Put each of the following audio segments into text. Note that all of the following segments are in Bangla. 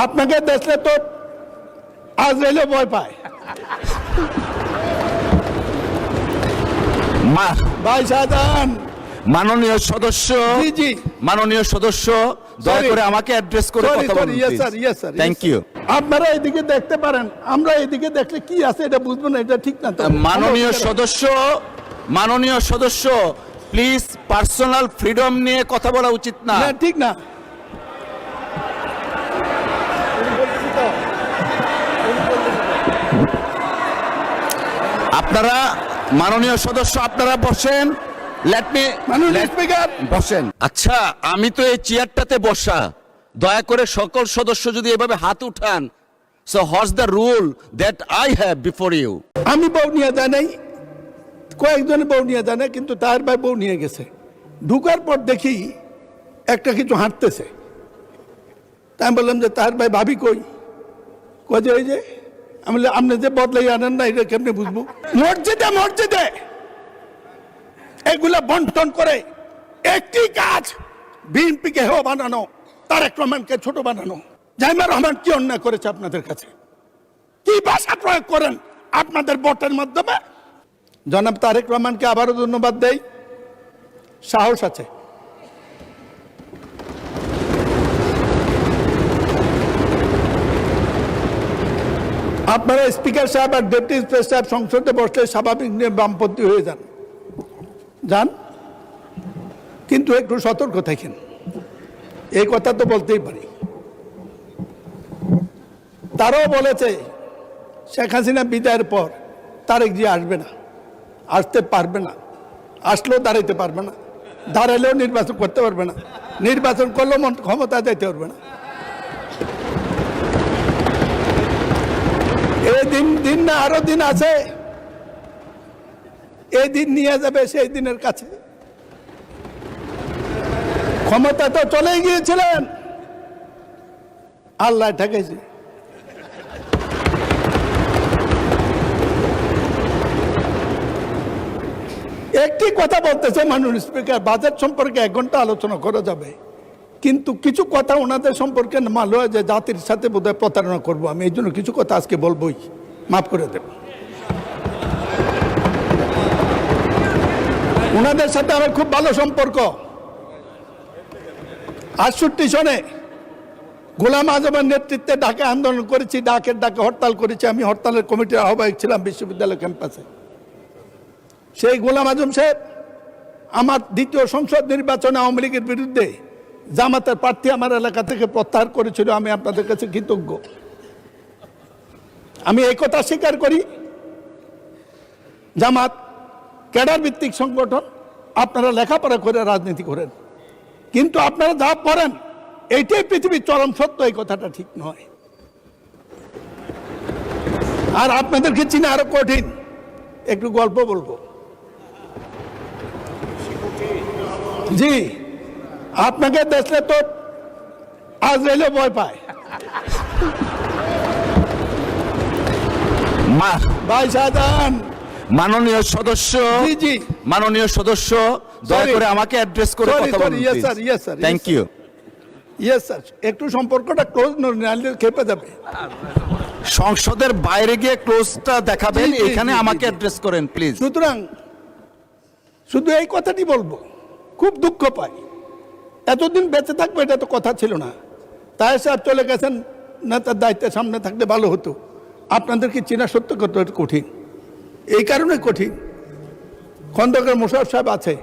আপনাকে দেখলে তো আজরাইলও ভয় পায়। ভাই শাহজাহান, মাননীয় সদস্য, জি জি, মাননীয় সদস্য দয়া করে আমাকে অ্যাড্রেস করে কথা বলুন। Yes sir, yes sir, thank you. আপনারা এদিকে দেখতে পারেন, আমরা এদিকে দেখলে কি আছে এটা বুঝবো না, এটা ঠিক না তো। মাননীয় সদস্য প্লিজ পার্সোনাল ফ্রিডম নিয়ে কথা বলা উচিত না। ঠিক না। আপনারা মাননীয় সদস্য আপনারা বসেন। মাননীয় স্পিকার বসেন। আচ্ছা, আমি তো এই চেয়ারটাতে বসা, দয়া করে সকল সদস্য যদি এভাবে হাত উঠান। So what's the rule that I have before you? আমি বউ নিয়ে যাই নাই, কয়েকজনে বউ নিয়ে যায় না, কিন্তু তার ভাই বউ নিয়ে গেছে। ঢুকার পর দেখি একটা কিছু হাঁটতেছে। তাই আমি বললাম যে তার ভাই ভাবি কই? কই যে ওই যে। আমি বললাম আপনি যে বদলাই আনেন না, এটা কেমনি বুঝবো? মসজিদে মসজিদে এগুলা বন্টন করে একটি কাজ, বিএনপিকে হেও বানানো, তারেক রহমানকে ছোট বানানো। জাইমা রহমান কি অন্যায় করেছে আপনাদের কাছে? কি ভাষা প্রয়োগ করেন আপনাদের ভোটের মাধ্যমে? জনাব তারেক রহমানকে আবারও ধন্যবাদ দেই, সাহস আছে। আপনারা স্পিকার সাহেব আর ডেপুটি স্পিকার সাহেব সংসদে বসলে স্বাভাবিক নিয়ে বামপন্থী হয়ে যান, কিন্তু একটু সতর্ক থাকেন। এই কথা তো বলতেই পারি। তারাও বলেছে শেখ হাসিনা বিদায়ের পর তারেক জি আসবে না, আসতে পারবে না, আসলেও দাঁড়াইতে পারবে না, দাঁড়ালেও নির্বাচন করতে পারবে না, নির্বাচন করলেও ক্ষমতা যেতে পারবে না। এই দিন না আরো দিন আছে, এই দিন নিয়ে যাবে সেই দিনের কাছে। ক্ষমতা তো চলেই গিয়েছিলেন, আল্লাহ ঠেকেছে। একটি কথা বলতেছে মাননীয় স্পিকার, বাজেট সম্পর্কে 1 ঘন্টা আলোচনা করা যাবে, কিন্তু কিছু কথা ওনাদের সম্পর্কে মাল হয় যে জাতির সাথে বোধহয় প্রতারণা করবো। আমি এই জন্য কিছু কথা আজকে বলবোই, মাফ করে দেব। ওনাদের সাথে আমার খুব ভালো সম্পর্ক। 68 সনে গোলাম আজমের নেতৃত্বে ঢাকা আন্দোলন করেছি, ডাকে হরতাল করেছি। আমি হরতালের কমিটির আহ্বায়ক ছিলাম বিশ্ববিদ্যালয় ক্যাম্পাসে। সেই গোলাম আজম সাহেব আমার দ্বিতীয় সংসদ নির্বাচনে আওয়ামী লীগের বিরুদ্ধে জামাতের প্রার্থী আমার এলাকা থেকে প্রত্যাহার করেছিল। আমি আপনাদের কাছে কৃতজ্ঞ। আমি এই কথা স্বীকার করি, জামাত ক্যাডার ভিত্তিক সংগঠন, আপনারা লেখাপড়া করে রাজনীতি করেন, কিন্তু আপনারা যা পড়েন এইটাই পৃথিবীর চরম সত্য, এই কথাটা ঠিক নয়। আর আপনাদেরকে চিনে আরো কঠিন। একটু গল্প বলবো। জি, আপনাকে দেখলে তো আজরাইলও ভয় পায়। ভাই শাহজাহান, মাননীয় সদস্য, জি জি, মাননীয় সদস্য দয়া করে আমাকে অ্যাড্রেস করে কথা বলুন। Yes sir, yes sir, thank you. Yes sir, একটু সম্পর্কটা ক্লোজ নাহলে খেপে যাবে। সংসদের বাইরে গিয়ে ক্লোজটা দেখাবেন, এখানে আমাকে অ্যাড্রেস করেন প্লিজ। সুতরাং শুধু এই কথাটি বলবো, খুব দুঃখ পাই। এতদিন বেঁচে থাকবো এটা তো কথা ছিল না। তাই সাহেব চলে গেছেন, নেতার দায়িত্বের সামনে থাকলে ভালো হতো। আপনাদেরকে চেনা সত্য কত কঠিন, এই কারণে কঠিন। খন্দকার মোশাররফ সাহেব আছে,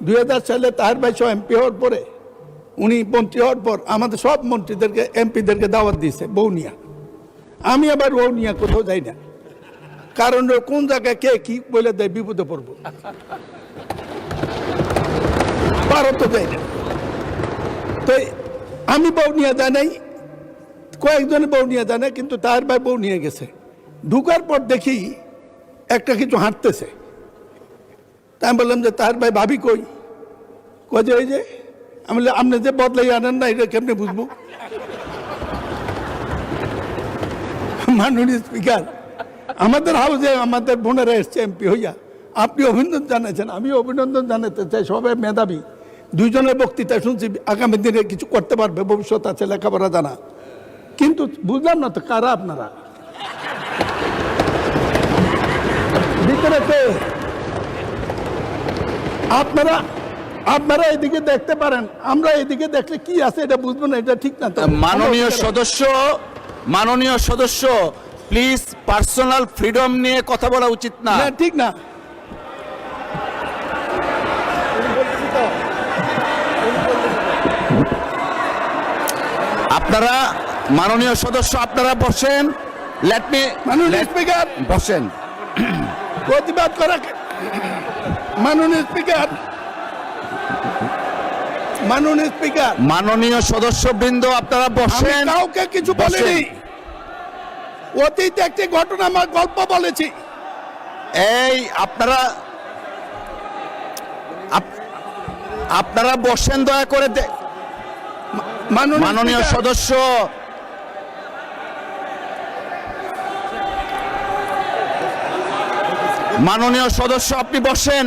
2000 সালে তাহের ভাই সহ এমপি হওয়ার পরে, উনি মন্ত্রী হওয়ার পর আমাদের সব মন্ত্রীদেরকে এমপিদেরকে দাওয়াত দিয়েছে বৌনিয়া। আমি আবার বৌনিয়া কোথাও যাই না, কারণ কোন জায়গায় কে কি বলে দেয় বিপদে পড়বো, ভারত যাই না। তো আমি বউ নিয়ে যাই নাই, কয়েকজনে বউ নিয়ে যায় না, কিন্তু তার ভাই বউ নিয়ে গেছে। ঢুকার পর দেখি একটা কিছু হাঁটতেছে। তাই আমি বললাম যে তার ভাই ভাবি কই? কই যে ওই যে। আমি বললাম আপনি যে বদলাই আনেন না, এটা কেমনি বুঝবো? মাননীয় স্পিকার, আমাদের হাউসে আমাদের বোনেরা এসছে এমপি হইয়া, আপনি অভিনন্দন জানাচ্ছেন, আমি অভিনন্দন জানাতে চাই। সবাই মেধাবী, দুইজনের বক্তৃতা শুনছি, আগামী দিনে কিছু করতে পারবে, ভবিষ্যৎ আছে, লেখাপড়া জানা। কিন্তু বুঝলাম না তো কারা আপনারা ভিতরে কে? আপনারা আপনারা এদিকে দেখতে পারেন, আমরা এদিকে দেখলে কি আছে এটা বুঝবো না, এটা ঠিক না তো। মাননীয় সদস্য প্লিজ পার্সোনাল ফ্রিডম নিয়ে কথা বলা উচিত না। না, ঠিক না। আপনারা মাননীয় সদস্য আপনারা বসেন। লেট মি মাননীয় স্পিকার বসেন। প্রতিবাদ করা মাননীয় স্পিকার, মাননীয় স্পিকার, মাননীয় সদস্যবৃন্দ আপনারা আমি বসেন। কাউকে কিছু বলিনি। অতীতে একটি ঘটনা আমার গল্প বলেছি। এই আপনারা বসেন দয়া করে। মাননীয় স্পিকার, সদস্য মাননীয় সদস্য আপনি বসেন।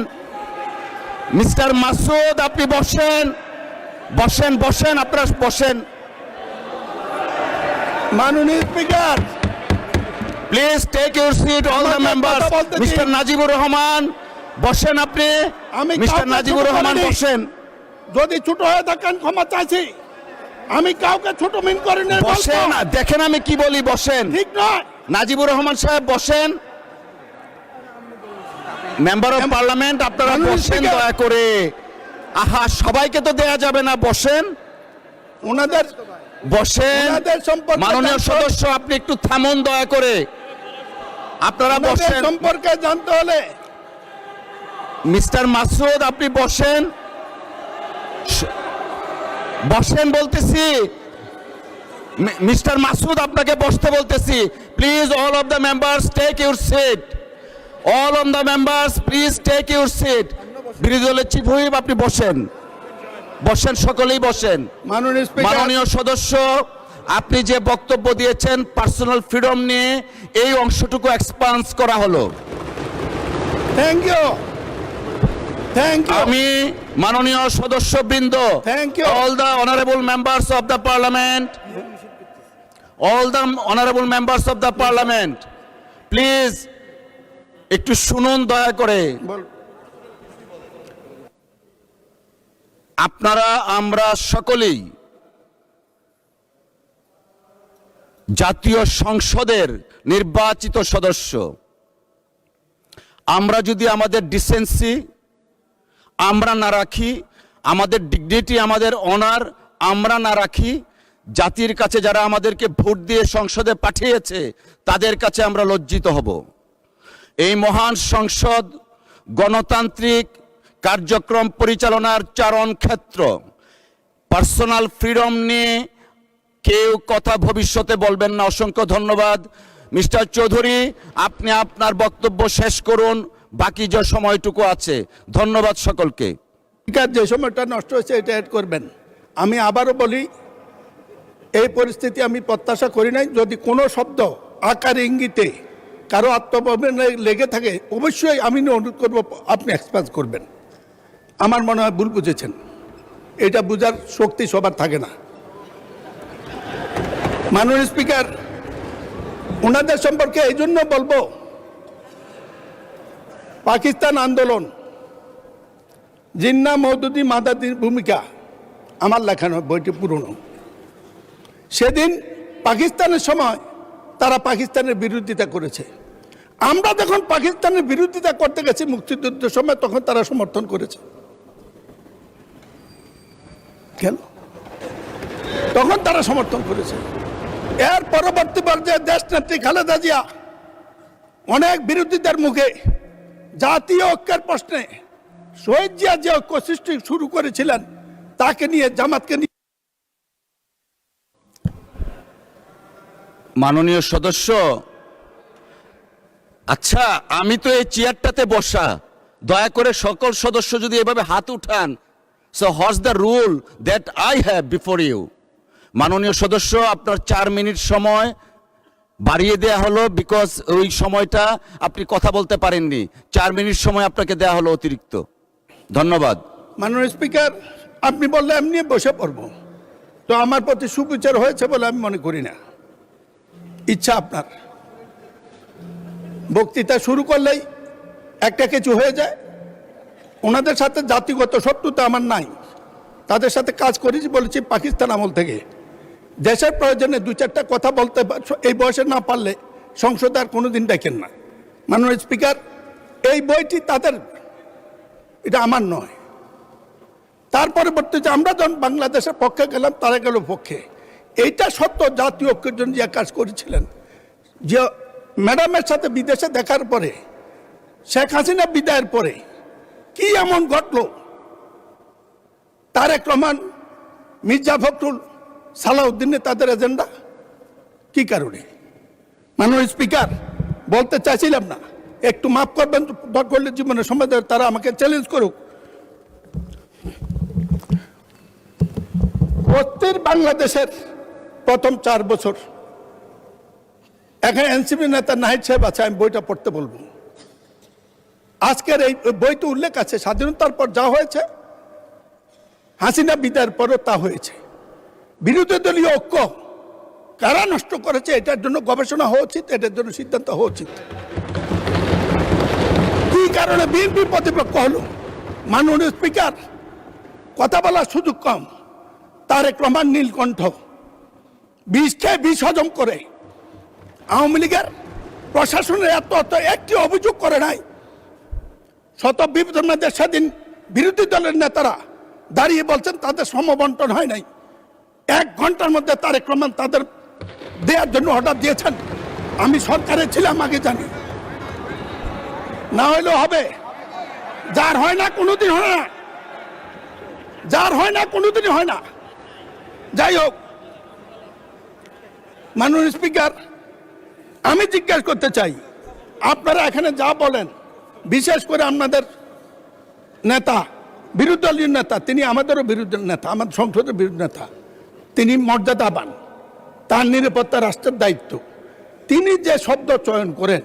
মিস্টার মাসুদ আপনি বসেন, বসেন বসেন, আপনারা বসেন। মাননীয় speaker, please take your seat all the members. Mister Najibur Rahman বসেন আপনি। আমি মিস্টার কাউকে নাজিবুর ছোট রহমান করিনি। বসেন। যদি ছোট হয়ে থাকেন ক্ষমা চাইছি। আমি কাউকে ছোট মিন করিনি। বসেন, দেখেন আমি কি বলি, বসেন। ঠিক নয়। নাজিবুর রহমান সাহেব বসেন। মেম্বার অফ পার্লামেন্ট আপনারা বসেন দয়া করে। আহা, সবাইকে তো দেয়া যাবে না, বসেন ওনাদের বসেন। ওনাদের সম্পর্কে মাননীয় সদস্য আপনি একটু থামুন দয়া করে। আপনারা ওনাদের বসেন। সম্পর্কে জানতে হলে মিস্টার মাসুদ আপনি বসেন, বসেন বলতেছি। মিস্টার মাসুদ আপনাকে বসতে বলতেছি। Please all of the members take your seat. All of the members please take your seat. বিরোধী দলের চিফ হুইপ আপনি বসেন, বসেন, সকলেই বসেন। মাননীয় স্পিকার, মাননীয় সদস্য আপনি যে বক্তব্য দিয়েছেন পার্সোনাল ফ্রিডম নিয়ে, এই অংশটুকু এক্সপান্স করা হলো। Thank you, thank you. আমি মাননীয় সদস্যবৃন্দ, Thank you. all the honorable members of the parliament, all the honorable members of the parliament, please একটু শুনুন দয়া করে। আপনারা আমরা সকলেই জাতীয় সংসদের নির্বাচিত সদস্য। আমরা যদি আমাদের ডিসেন্সি আমরা না রাখি, আমাদের ডিগনিটি, আমাদের অনার আমরা না রাখি, জাতির কাছে যারা আমাদেরকে ভোট দিয়ে সংসদে পাঠিয়েছে তাদের কাছে আমরা লজ্জিত হব। এই মহান সংসদ গণতান্ত্রিক কার্যক্রম পরিচালনার চারণ ক্ষেত্র। পার্সোনাল ফ্রিডম নিয়ে কেউ কথা ভবিষ্যতে বলবেন না। অসংখ্য ধন্যবাদ। মিস্টার চৌধুরী আপনি আপনার বক্তব্য শেষ করুন, বাকি যে সময়টুকু আছে। ধন্যবাদ সকলকে। যে সময়টা নষ্ট হয়েছে এটা অ্যাড করবেন। আমি আবারও বলি, এই পরিস্থিতি আমি প্রত্যাশা করি নাই। যদি কোনো শব্দ আকার ইঙ্গিতে কারো আত্মপ্রবণে লেগে থাকে অবশ্যই আমি অনুরোধ করবো আপনি এক্সপ্রেস করবেন। আমার মনে হয় ভুল বুঝেছেন, এটা বোঝার শক্তি সবার থাকে না। মাননীয় স্পিকার, ওনাদের সম্পর্কে এই জন্য বলবো, পাকিস্তান আন্দোলন, জিন্না মওদুদি মাদাদির ভূমিকা আমার লেখা নয়, বইটি পুরনো। সেদিন পাকিস্তানের সময় তারা পাকিস্তানের বিরোধিতা করেছে। আমরা যখন পাকিস্তানের বিরোধিতা করতে গেছি মুক্তিযুদ্ধের সময়, তখন তারা সমর্থন করেছে। কেন? তখন তারা সমর্থন করেছে। এর পরবর্তী পর্যায়ে দেশ নেত্রী খালেদা জিয়া অনেক বিরোধিতার মুখে জাতীয় ঐক্যের প্রশ্নে শহীদ জিয়া যে ঐক্য সৃষ্টি শুরু করেছিলেন, তাকে নিয়ে, জামাতকে নিয়ে। মাননীয় সদস্য, আচ্ছা আমি তো এই চেয়ারটাতে বসা, দয়া করে সকল সদস্য যদি এভাবে হাত উঠান, so what's the rule that I have before you. মাননীয় সদস্য আপনার 4 মিনিট সময় বাড়িয়ে দেয়া হলো, বিকজ ওই সময়টা আপনি কথা বলতে পারেননি। 4 মিনিট সময় আপনাকে দেয়া হলো অতিরিক্ত। ধন্যবাদ। মাননীয় স্পিকার, আপনি বললে এমনি বসে পড়ব, তো আমার প্রতি সুবিচার হয়েছে বলে আমি মনে করি না। ইচ্ছা আপনার। বক্তৃতা শুরু করলেই একটা কিছু হয়ে যায়। ওনাদের সাথে জাতিগত শত্রুতা আমার নাই, তাদের সাথে কাজ করেছি বলেছি পাকিস্তান আমল থেকে। দেশের প্রয়োজনে দু চারটা কথা বলতে এই বয়সে না পারলে সংসদে আর কোনোদিন দেখেন না। মাননীয় স্পিকার, এই বইটি তাদের, এটা আমার নয়। তার পরবর্তীতে আমরা যখন বাংলাদেশের পক্ষে গেলাম, তারা গেল পক্ষে। এইটা সত্য, জাতীয় ঐক্যের জন্য যে কাজ করেছিলেন, যে ম্যাডামের সাথে বিদেশে দেখার পরে, শেখ হাসিনা বিদায়ের পরে কি এমন ঘটল? তারেক রহমান, মির্জা ফখরুল, সালাউদ্দিনে তাদের এজেন্ডা কি কারণে? মাননীয় স্পিকার, বলতে চাইছিলাম না, একটু মাফ করবেন, দরকার হলে জীবনের সময় তারা আমাকে চ্যালেঞ্জ করুক। অস্থির বাংলাদেশের প্রথম 4 বছর, এখানে এনসিপি নেতা নাহিদ সাহেব আছে, আমি বইটা পড়তে বলবো। আজকের এই বইতে উল্লেখ আছে স্বাধীনতার পর যা হয়েছে, হাসিনা বিদায়ের পরও তা হয়েছে। বিরোধী দলীয় ঐক্য কারা নষ্ট করেছে, এটার জন্য গবেষণা হওয়া উচিত, এটার জন্য সিদ্ধান্ত হওয়া উচিত। কি কারণে বিএনপি প্রতিপক্ষ হলো? মাননীয় স্পিকার, কথা বলার সুযোগ কম। তারেক রহমান নীলকণ্ঠ বিষ খেয়ে বিষ হজম করে আওয়ামী লীগের প্রশাসনের এত একটি অভিযোগ করে নাই। শত বিপদের মধ্যে সেদিন বিরোধী দলের নেতারা দাঁড়িয়ে বলছেন তাদের সমবন্টন হয় নাই। 1 ঘন্টার মধ্যে তারেক রহমান তাদের দেওয়ার জন্য অর্ডার দিয়েছেন। আমি সরকারে ছিলাম, আগে জানি। না হইলেও হবে, যার হয় না কোনোদিন হয় না, যার হয় না কোনোদিনই হয় না। যাই হোক, মাননীয় স্পিকার, আমি জিজ্ঞাসা করতে চাই, আপনারা এখানে যা বলেন, বিশেষ করে আপনাদের নেতা, বিরোধী দলীয় নেতা, তিনি আমাদেরও বিরোধী নেতা, আমাদের সংসদের বিরোধী নেতা, তিনি মর্যাদাবান, তার নিরাপত্তা রাষ্ট্রের দায়িত্ব। তিনি যে শব্দ চয়ন করেন,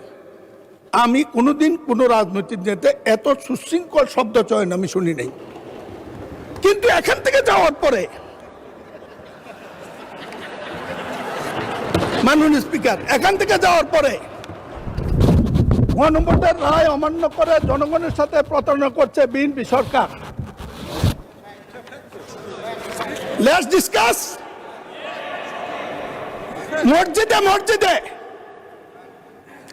আমি কোনোদিন কোনো রাজনৈতিক নেতা এত সুশৃঙ্খল শব্দ চয়ন আমি শুনি নাই। কিন্তু এখান থেকে যাওয়ার পরে, মাননীয় স্পিকার, এখান থেকে যাওয়ার পরে গণভোটের রায় অমান্য করে জনগণের সাথে প্রতারণা করছে বিএনপি সরকার। Let's discuss. মসজিদে মসজিদে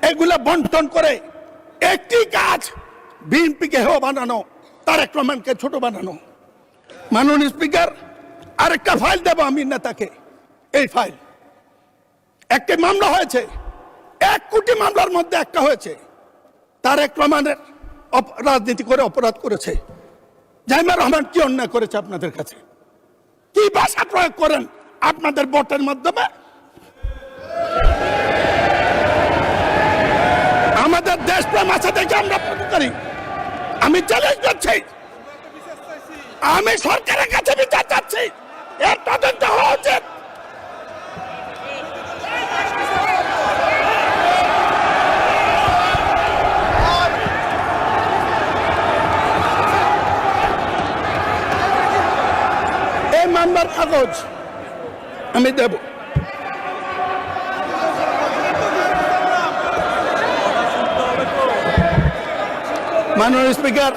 এগুলা বন্টন করে একটি কাজ, বিএনপিকে হেয় বানানো, তারেক রহমানকে ছোট বানানো। মাননীয় স্পিকার, আরেকটা ফাইল দেব আমি নেতাকে। এই ফাইল, একটি মামলা হয়েছে, 1 কোটি মামলার মধ্যে একটা হয়েছে। তারেক রহমানের রাজনীতি করে অপরাধ করেছে। জাইমা রহমান কি অন্যায় করেছে আপনাদের কাছে? কি ভাষা প্রয়োগ করেন আপনাদের ভোটের মাধ্যমে? আমাদের দেশপ্রেম আছে দেখে আমরা করি। আমি চ্যালেঞ্জ করছি, আমি সরকারের কাছে বিচার চাচ্ছি, এর তদন্ত হওয়া উচিত। এই মামলার কাগজ আমি দেব। মাননীয় স্পিকার,